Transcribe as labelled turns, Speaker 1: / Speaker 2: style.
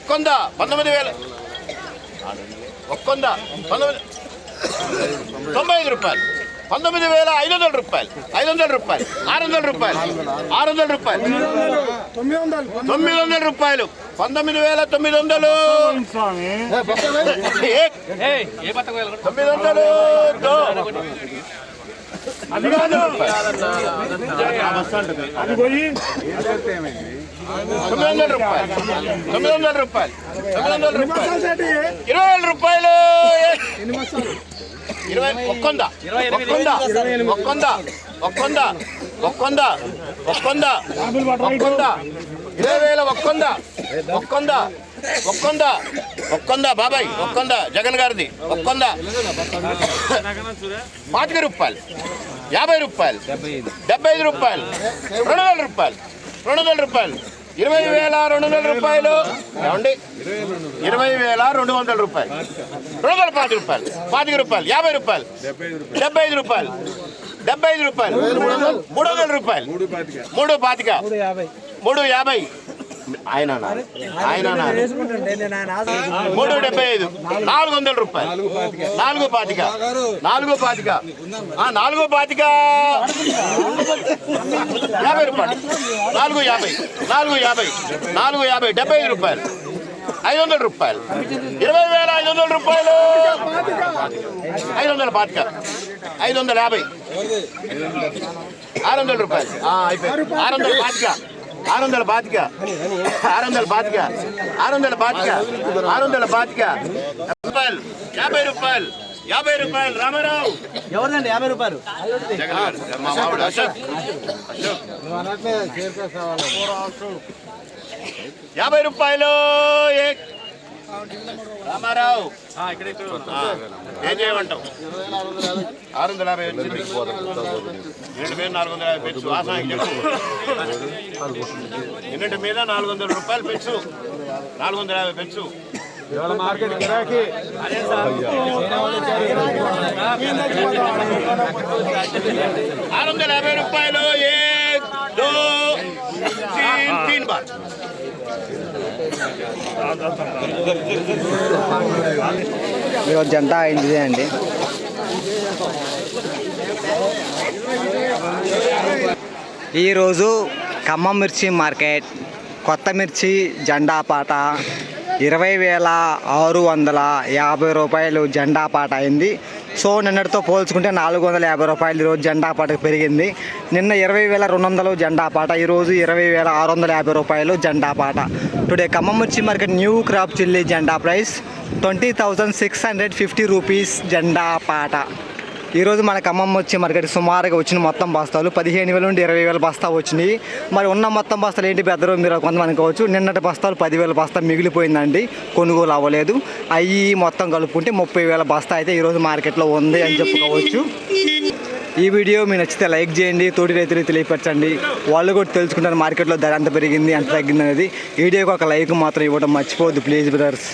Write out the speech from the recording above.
Speaker 1: ఒక్కొంద 19,000 ఒక్కొంద 95 రూపాయలు 19,500 రూపాయలు 500 రూపాయలు 600 రూపాయలు 600 రూపాయలు 900 రూపాయలు 19,900 900 రూపాయలు 900 రూపాయలు 20,000 రూపాయలు 20 ఒక్కొంద 20,000 ఒక్కొంద బాబాయ్ ఒక్కొంద జగన్ గారిది ఒక్కొంద 25 రూపాయలు 50 రూపాయలు 75 రూపాయలు 200 రూపాయలు 20,200 రూపాయలు ఏమండి 20,200 రూపాయలు 250 రూపాయలు 25 రూపాయలు 50 రూపాయలు 75 రూపాయలు 75 రూపాయలు 300 రూపాయలు 350 ఆయన 375 400 రూపాయలు 450 50 రూపాయలు 450 75 రూపాయలు 500 రూపాయలు 20,500 రూపాయలు 550 600 రూపాయలు అయిపోయింది 650 రూపాయలు 50 రూపాయలు రామారావు
Speaker 2: ఎవరిదండి 50 రూపాయలు
Speaker 1: అశోక్ 50 రూపాయలు రామారావు ఏం చేయమంటావు 650 వచ్చింది 2,450 పెంచు ఆసానికి చెప్పు ఎన్నింటి మీద 400 రూపాయలు పెంచు 450 పెంచు 650 రూపాయలు 1 2 3 బార్
Speaker 2: జంట అయింది అండి. ఈరోజు ఖమ్మం మిర్చి మార్కెట్ కొత్త మిర్చి జెండా పాట 20,650 రూపాయలు జెండా పాట అయింది. సో నిన్నటితో పోల్చుకుంటే 450 రూపాయలు ఈరోజు జెండా పాటకు పెరిగింది. నిన్న 20,200 జెండా పాట, ఈరోజు 20,650 రూపాయలు జెండా పాట. టుడే ఖమ్మం మిర్చి మార్కెట్ న్యూ క్రాప్ చిల్లీ జెండా ప్రైస్ 20,650 రూపీస్ జెండా పాట. ఈరోజు మన ఖమ్మం మిర్చి మార్కెట్ సుమారుగా వచ్చిన మొత్తం బస్తాలు 15,000 నుండి 20,000 బస్తా వచ్చినాయి. మరి ఉన్న మొత్తం బస్తాలు ఏంటి పెద్దరు మీరు కొంతమంది అనుకోవచ్చు. నిన్నటి బస్తాలు 10,000 బస్తా మిగిలిపోయిందండి, కొనుగోలు అవ్వలేదు. అవి మొత్తం కలుపుకుంటే 30,000 బస్తా అయితే ఈరోజు మార్కెట్లో ఉంది అని చెప్పుకోవచ్చు. ఈ వీడియో మీకు నచ్చితే లైక్ చేయండి, తోటి రైతులు తెలియపరచండి. వాళ్ళు కూడా తెలుసుకుంటారు మార్కెట్లో ధర ఎంత పెరిగింది ఎంత తగ్గింది అనేది. వీడియోకి ఒక లైక్ మాత్రం ఇవ్వడం మర్చిపోవద్దు ప్లీజ్ బ్రదర్స్.